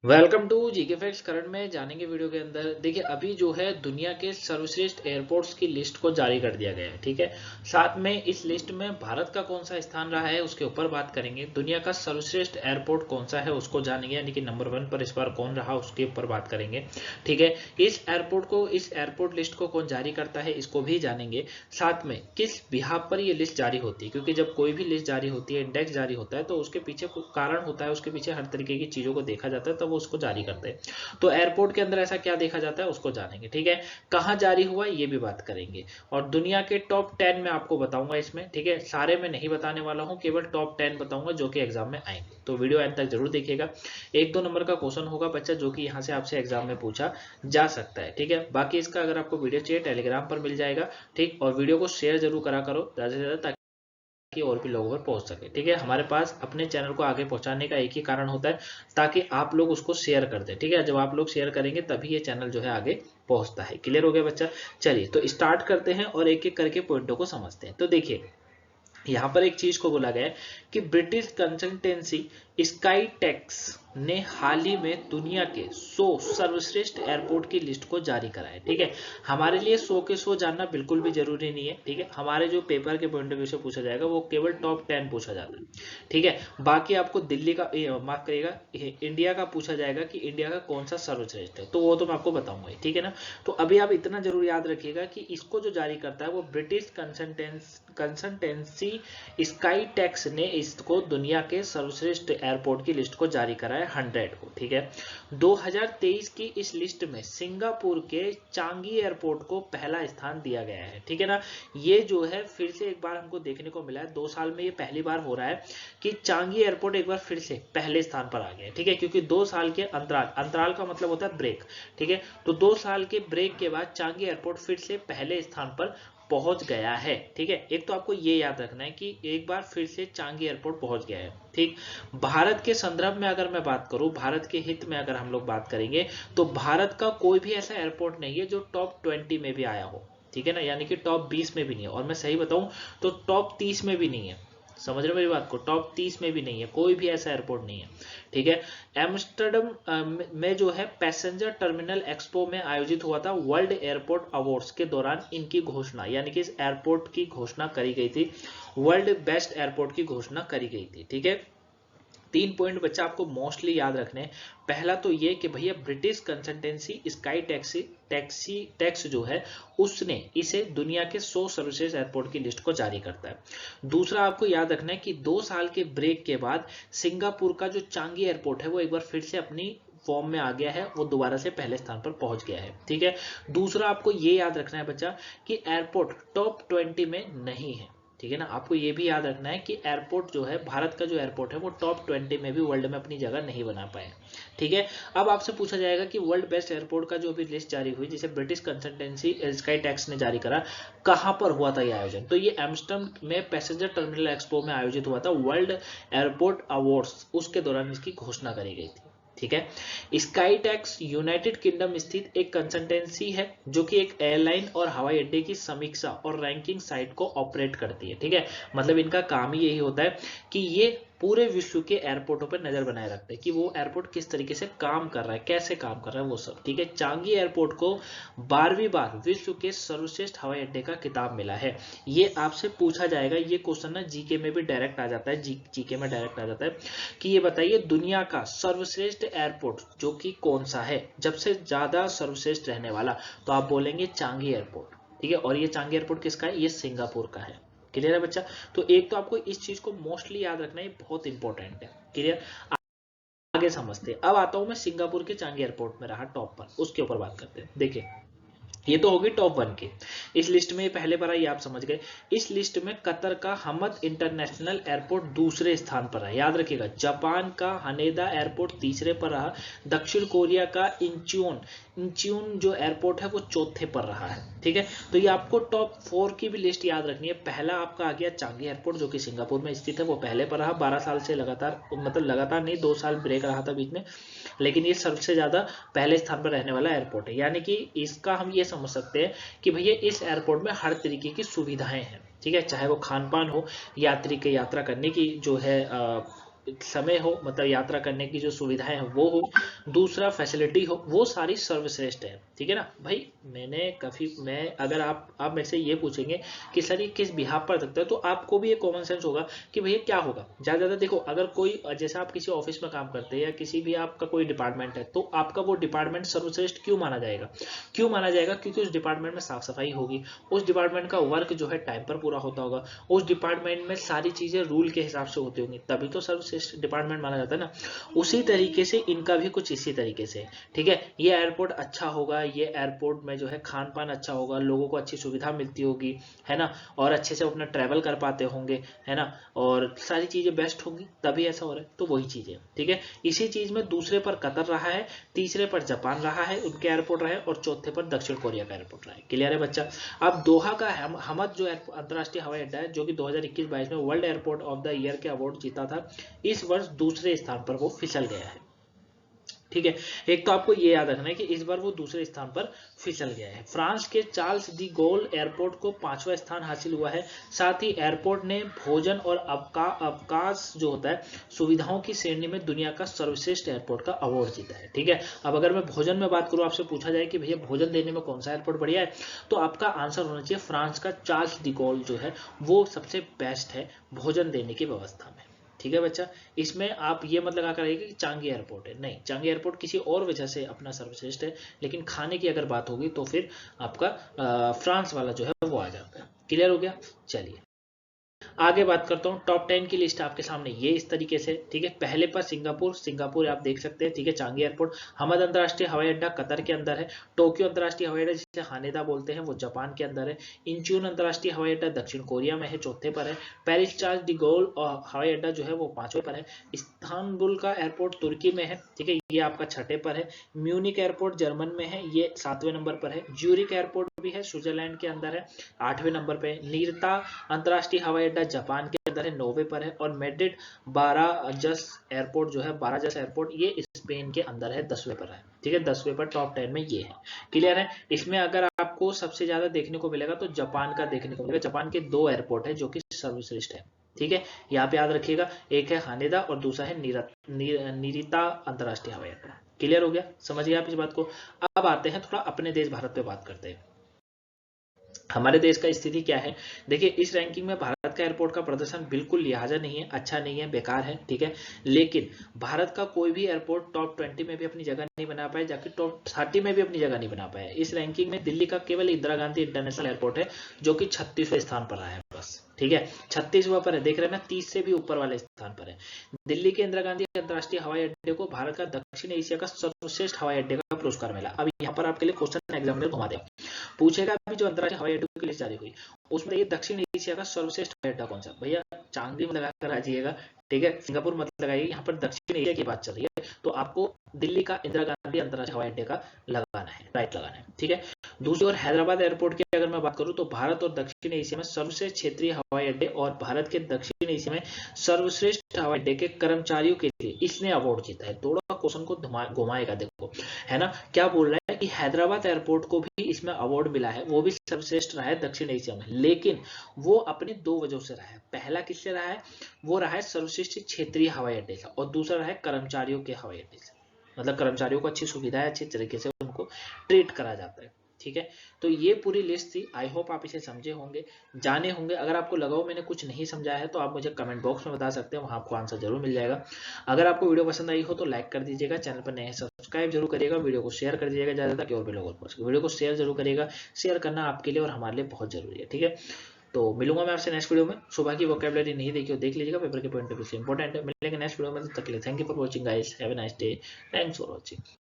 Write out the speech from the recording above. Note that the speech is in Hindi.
Welcome to GK facts. Current में जानेंगे वीडियो के अंदर। देखिए, अभी जो है दुनिया के सर्वश्रेष्ठ एयरपोर्ट्स की लिस्ट को जारी कर दिया गया है। ठीक है, साथ में इस लिस्ट में भारत का कौन सा स्थान रहा है उसके ऊपर बात करेंगे। दुनिया का सर्वश्रेष्ठ एयरपोर्ट कौन सा है उसको जानेंगे, यानी कि नंबर 1 पर इस बार कौन रहा उसके ऊपर बात करेंगे। ठीक है, इस एयरपोर्ट लिस्ट को कौन जारी करता है इसको भी जानेंगे। साथ में किस बिहाफ पर ये लिस्ट जारी होती है, क्योंकि जब कोई भी लिस्ट जारी होती है, इंडेक्स जारी होता है, तो उसके पीछे कोई कारण होता है, उसके पीछे हर तरीके की चीजों को देखा जाता है, तब वो उसको जारी करते हैं। तो एयरपोर्ट के अंदर ऐसा क्या देखा जाता है उसको जानेंगे। ठीक है, कहाँ जारी हुआ ये भी बात करेंगे, और दुनिया के टॉप 10 में आपको बताऊंगा इसमें। ठीक है, सारे में नहीं बताने वाला हूँ, केवल टॉप 10 बताऊंगा जो कि एग्जाम में आएंगे, तो वीडियो एंड तक जरूर देखिएगा। 1-2 नंबर का क्वेश्चन होगा बच्चा, जो कि यहाँ से आपसे एग्जाम में पूछा जा सकता है। ठीक है, बाकी इसका अगर आपको वीडियो चाहिए टेलीग्राम पर मिल जाएगा। ठीक, और वीडियो को शेयर जरूर करा करो ज्यादा से ज्यादा, कि और भी लोगों पर पहुंच सके। ठीक है, हमारे पास अपने चैनल को आगे पहुंचाने का एक ही कारण होता है, ताकि आप लोग उसको शेयर कर दें। ठीक है, जब आप लोग शेयर करेंगे तभी ये चैनल जो है आगे पहुंचता है। क्लियर हो गया बच्चा? चलिए तो स्टार्ट करते हैं और एक एक करके पॉइंटों को समझते हैं। तो देखिए, यहाँ पर एक चीज को बोला गया है कि ब्रिटिश कंसल्टेंसी स्काई टेक्स ने हाल ही में दुनिया के 100 सर्वश्रेष्ठ एयरपोर्ट की लिस्ट को जारी करा है। ठीक है, हमारे लिए 100 के 100 जानना बिल्कुल भी जरूरी नहीं है। ठीक है, हमारे जो पेपर के पॉइंट ऑफ व्यू से पूछा जाएगा वो केवल टॉप 10 पूछा जाता है। ठीक है, बाकी आपको दिल्ली का माफ करिएगा, इंडिया का पूछा जाएगा कि इंडिया का कौन सा सर्वश्रेष्ठ है, तो वो तो मैं आपको बताऊंगा। ठीक है ना, तो अभी आप इतना जरूर याद रखिएगा कि इसको जो जारी करता है वो ब्रिटिश कंसल्टेंसी स्काई टैक्स ने इसको दुनिया के सर्वश्रेष्ठ एयरपोर्ट की लिस्ट को जारी करा है 100 को। ठीक है, 2023 की इस लिस्ट में सिंगापुर के चांगी एयरपोर्ट को पहला स्थान दिया गया है। ठीक है ना, ये जो है फिर से एक बार हमको देखने को मिला है, 2 साल में ये पहली बार हो रहा है कि चांगी एयरपोर्ट एक बार फिर से पहले स्थान पर आ गया है। ठीक है, क्योंकि 2 साल के अंतराल का मतलब होता है ब्रेक। ठीक है, तो 2 साल के ब्रेक के बाद चांगी एयरपोर्ट फिर से पहले स्थान पर पहुंच गया है। ठीक है, एक तो आपको ये याद रखना है कि एक बार फिर से चांगी एयरपोर्ट पहुंच गया है। ठीक, भारत के संदर्भ में अगर मैं बात करूं, भारत के हित में अगर हम लोग बात करेंगे, तो भारत का कोई भी ऐसा एयरपोर्ट नहीं है जो टॉप 20 में भी आया हो। ठीक है ना, यानी कि टॉप 20 में भी नहीं है, और मैं सही बताऊं तो टॉप 30 में भी नहीं है। समझ रहे हो मेरी बात को? टॉप 30 में भी नहीं है, कोई भी ऐसा एयरपोर्ट नहीं है। ठीक है, एम्स्टर्डम में जो है पैसेंजर टर्मिनल एक्सपो में आयोजित हुआ था वर्ल्ड एयरपोर्ट अवार्ड्स के दौरान इनकी घोषणा, यानी कि इस एयरपोर्ट की घोषणा करी गई थी, वर्ल्ड बेस्ट एयरपोर्ट की घोषणा करी गई थी। ठीक है, 3 पॉइंट बच्चा आपको मोस्टली याद रखने हैं। पहला तो ये कि भैया ब्रिटिश कंसल्टेंसी स्काई टैक्स जो है उसने इसे दुनिया के 100 सर्वश्रेष्ठ एयरपोर्ट की लिस्ट को जारी करता है। दूसरा आपको याद रखना है कि 2 साल के ब्रेक के बाद सिंगापुर का जो चांगी एयरपोर्ट है वो एक बार फिर से अपनी फॉर्म में आ गया है, वो दोबारा से पहले स्थान पर पहुंच गया है। ठीक है, दूसरा आपको ये याद रखना है बच्चा कि एयरपोर्ट टॉप 20 में नहीं है। ठीक है ना, आपको ये भी याद रखना है कि एयरपोर्ट जो है, भारत का जो एयरपोर्ट है वो टॉप 20 में भी वर्ल्ड में अपनी जगह नहीं बना पाए। ठीक है, अब आपसे पूछा जाएगा कि वर्ल्ड बेस्ट एयरपोर्ट का जो भी लिस्ट जारी हुई, जिसे ब्रिटिश कंसल्टेंसी स्काई टैक्स ने जारी करा, कहां पर हुआ था ये आयोजन? तो ये एम्स्टर्डम में पैसेंजर टर्मिनल एक्सपो में आयोजित हुआ था, वर्ल्ड एयरपोर्ट अवार्ड्स, उसके दौरान इसकी घोषणा करी गई थी। ठीक है, स्काई टैक्स यूनाइटेड किंगडम स्थित एक कंसल्टेंसी है जो कि एक एयरलाइन और हवाई अड्डे की समीक्षा और रैंकिंग साइट को ऑपरेट करती है। ठीक है, मतलब इनका काम ही यही होता है कि ये पूरे विश्व के एयरपोर्टों पर नजर बनाए रखते हैं कि वो एयरपोर्ट किस तरीके से काम कर रहा है, कैसे काम कर रहा है, वो सब। ठीक है, चांगी एयरपोर्ट को 12वीं बार विश्व के सर्वश्रेष्ठ हवाई अड्डे का खिताब मिला है। ये आपसे पूछा जाएगा, ये क्वेश्चन ना जीके में भी डायरेक्ट आ जाता है, जीके में डायरेक्ट आ जाता है कि ये बताइए दुनिया का सर्वश्रेष्ठ एयरपोर्ट जो कि कौन सा है, जब से ज्यादा सर्वश्रेष्ठ रहने वाला, तो आप बोलेंगे चांगी एयरपोर्ट। ठीक है, और ये चांगी एयरपोर्ट किसका है? ये सिंगापुर का है। क्लियर है बच्चा? तो एक तो आपको इस चीज को मोस्टली याद रखना है, बहुत इंपॉर्टेंट है। क्लियर? आगे समझते हैं। अब आता हूं मैं सिंगापुर के चांगी एयरपोर्ट में रहा टॉप पर, उसके ऊपर बात करते हैं। देखिए, ये तो होगी टॉप 1 की। इस लिस्ट में पहले पर आई, आप समझ गए। इस लिस्ट में कतर का हमद इंटरनेशनल एयरपोर्ट दूसरे स्थान पर है, याद रखिएगा। जापान का हनेदा एयरपोर्ट तीसरे पर रहा। दक्षिण कोरिया का इंचियोन इंचियोन जो एयरपोर्ट है वो चौथे पर रहा है। ठीक है, तो ये आपको टॉप 4 की भी लिस्ट याद रखनी है। पहला आपका आ गया चांगी एयरपोर्ट जो कि सिंगापुर में स्थित है, वो पहले पर रहा 12 साल से लगातार, मतलब लगातार नहीं, 2 साल ब्रेक रहा था बीच में, लेकिन ये सबसे ज्यादा पहले स्थान पर रहने वाला एयरपोर्ट है। यानी कि इसका हम ये समझ सकते हैं कि भैया इस एयरपोर्ट में हर तरीके की सुविधाएं हैं। ठीक है, चाहे वो खान पान हो, यात्री के यात्रा करने की जो है समय हो, मतलब यात्रा करने की जो सुविधाएं हैं वो हो, दूसरा फैसिलिटी हो, वो सारी सर्वश्रेष्ठ है। ठीक है ना भाई। मैं अगर आप मेरे से ये पूछेंगे कि सर ये किस बिहाफ पर सकता है, तो आपको भी एक कॉमन सेंस होगा कि भैया क्या होगा। ज्यादा ज्यादा देखो, अगर कोई जैसे आप किसी ऑफिस में काम करते हैं या किसी भी आपका कोई डिपार्टमेंट है, तो आपका वो डिपार्टमेंट सर्वश्रेष्ठ क्यों माना जाएगा? क्यों माना जाएगा? क्योंकि उस डिपार्टमेंट में साफ सफाई होगी, उस डिपार्टमेंट का वर्क जो है टाइम पर पूरा होता होगा, उस डिपार्टमेंट में सारी चीजें रूल के हिसाब से होती होंगी, तभी तो सर्वश्रेष्ठ डिपार्टमेंट माना जाता है ना। उसी तरीके से इनका भी कुछ इसी तरीके से, ठीक है। ये एयरपोर्ट अच्छा होगा, ये एयरपोर्ट में जो है खान पान अच्छा होगा, लोगों को अच्छी सुविधा मिलती होगी, है ना, और अच्छे से अपना ट्रैवल कर पाते होंगे, है ना, और सारी चीजें बेस्ट होंगी, तभी ऐसा हो रहा है। तो वही चीज है, ठीक है। इसी चीज में दूसरे पर कतर रहा है, तीसरे पर जापान रहा है, उनके एयरपोर्ट रहे, और चौथे पर दक्षिण कोरिया का एयरपोर्ट रहा है। क्लियर है बच्चा? अब दोहा का हमद जो अंतरराष्ट्रीय हवाई अड्डा है, जो कि 2021-22 में world airport of the year के अवार्ड जीता था, इस वर्ष दूसरे स्थान पर वो फिसल गया है। ठीक है। एक तो आपको ये याद रखना है कि इस बार वो दूसरे स्थान पर फिसल गया है। फ्रांस के चार्ल्स डी गोल एयरपोर्ट को 5वां स्थान हासिल हुआ है। साथ ही एयरपोर्ट ने भोजन और अवकाश जो होता है सुविधाओं की श्रेणी में दुनिया का सर्वश्रेष्ठ एयरपोर्ट का अवार्ड जीता है। ठीक है। अब अगर मैं भोजन में बात करूं, आपसे पूछा जाए कि भैया भोजन देने में कौन सा एयरपोर्ट बढ़िया है, तो आपका आंसर होना चाहिए फ्रांस का चार्ल्स डी गोल जो है वो सबसे बेस्ट है भोजन देने की व्यवस्था में। ठीक है बच्चा। इसमें आप ये मत लगा कर आइएगा कि चांगी एयरपोर्ट है, नहीं, चांगी एयरपोर्ट किसी और वजह से अपना सर्वश्रेष्ठ है, लेकिन खाने की अगर बात होगी तो फिर आपका फ्रांस वाला जो है वो आ जाता है। क्लियर हो गया? चलिए आगे बात करता हूँ। टॉप 10 की लिस्ट आपके सामने ये इस तरीके से, ठीक है। पहले पर सिंगापुर आप देख सकते हैं, ठीक है। Changi airport. हमद अंतरराष्ट्रीय हवाई अड्डा कतर के अंदर है। टोक्यो अंतरराष्ट्रीय हवाई अड्डा जिसे हानेदा बोलते हैं वो जापान के अंदर है। इंचियोन अंतरराष्ट्रीय हवाई अड्डा दक्षिण कोरिया में है, चौथे पर है। पेरिस चार्ल्स डी गोल हवाई अड्डा जो है वो 5वें पर है। इस्तांबुल का एयरपोर्ट तुर्की में है, ठीक है, ये आपका 6ठे पर है। म्यूनिक एयरपोर्ट जर्मन में है, ये 7वें नंबर पर है। ज्यूरिक एयरपोर्ट भी है, स्विट्जरलैंड के अंदर है, 8वें नंबर पे। नीरता अंतरराष्ट्रीय हवाई अड्डा जापान के अंदर है, 9वें पर है। और मैड्रिड बाराजस एयरपोर्ट जो है, बाराजस एयरपोर्ट, ये स्पेन के अंदर है, 10वें पर है। ठीक है, 10वें पर टॉप 10 में ये है। क्लियर है? इसमें अगर आपको सबसे ज्यादा देखने को मिलेगा तो जापान का देखने को मिलेगा। जापान के 2 एयरपोर्ट है जो कि सर्वश्रेष्ठ है। ठीक है, यहाँ पे याद रखिएगा, एक है हानेदा और दूसरा है निरिता अंतरराष्ट्रीय हवाई अड्डा। क्लियर हो गया? समझिए आप इस बात को। अब आते हैं थोड़ा अपने देश भारत पे बात करते हैं। हमारे देश का स्थिति क्या है? देखिए इस रैंकिंग में भारत का एयरपोर्ट का प्रदर्शन बिल्कुल लिहाजा नहीं है, अच्छा नहीं है, बेकार है। ठीक है, लेकिन भारत का कोई भी एयरपोर्ट टॉप 20 में भी अपनी जगह नहीं बना पाया, जाकर टॉप 30 में भी अपनी जगह नहीं बना पाया। इस रैंकिंग में दिल्ली का केवल इंदिरा गांधी इंटरनेशनल एयरपोर्ट है जो कि 36वें स्थान पर रहा है बस। ठीक है, 36वां पर है, देख रहे हैं ना, 30 से भी ऊपर वाले स्थान पर है। दिल्ली के इंदिरा गांधी अंतरराष्ट्रीय हवाई अड्डे को भारत का दक्षिण एशिया का सर्वश्रेष्ठ हवाई अड्डे का पुरस्कार मिला। अब यहाँ पर आपके लिए क्वेश्चन एग्जाम में घुमा दे, पूछेगा अभी जो अंतरराष्ट्रीय हवाई अड्डों की लिस्ट जारी हुई उसमें ये दक्षिण एशिया का सर्वश्रेष्ठ हवाई अड्डा कौन सा? भैया चांदी में लगाकर आ जाइएगा, ठीक है, सिंगापुर मत लगाइए, यहाँ पर दक्षिण एशिया की बात चल रही है, तो आपको दिल्ली का इंदिरा गांधी अंतरराष्ट्रीय हवाई अड्डे का लगाना है, राइट लगाना है। ठीक है, दूसरी ओर हैदराबाद एयरपोर्ट की अगर मैं बात करूं तो भारत और दक्षिण एशिया में सर्वश्रेष्ठ क्षेत्रीय हवाई अड्डे और भारत के दक्षिण एशिया में सर्वश्रेष्ठ हवाई अड्डे के कर्मचारियों के लिए इसने अवार्ड जीता है। थोड़ा क्वेश्चन को घुमाएगा, देखो है ना, क्या बोल रहा है कि हैदराबाद एयरपोर्ट को भी इसमें अवार्ड मिला है, वो भी सर्वश्रेष्ठ रहा है दक्षिण एशिया में, लेकिन वो अपने 2 वजहों से रहा है। पहला किससे रहा है? वो रहा है सर्वश्रेष्ठ क्षेत्रीय हवाई अड्डे से, और दूसरा रहा है कर्मचारियों के हवाई अड्डे से, मतलब कर्मचारियों को अच्छी सुविधा है, अच्छी तरीके से उनको ट्रीट करा जाता है। ठीक है, तो ये पूरी लिस्ट थी। आई होप आप इसे समझे होंगे, जाने होंगे। अगर आपको लगा हो मैंने कुछ नहीं समझाया है तो आप मुझे कमेंट बॉक्स में बता सकते हैं, वहां आपको आंसर जरूर मिल जाएगा। अगर आपको वीडियो पसंद आई हो तो लाइक कर दीजिएगा, चैनल पर नए सब्सक्राइब जरूर करिएगा, वीडियो को शेयर कर दीजिएगा ज्यादा ताकि और भी लोगों को। वीडियो को शेयर जरूर करिएगा, शेयर करना आपके लिए और हमारे लिए बहुत जरूरी है। ठीक है, तो मिलूंगा मैं आपसे नेक्स्ट वीडियो में। सुबह की वोकैबुलरी नहीं देखी हो देख लीजिएगा, पेपर के पॉइंट ऑफ व्यू से इंपॉर्टेंट है। मिलेंगे नेक्स्ट वीडियो में, तब तक के लिए thank you for watching guys, have a nice day, thanks for watching.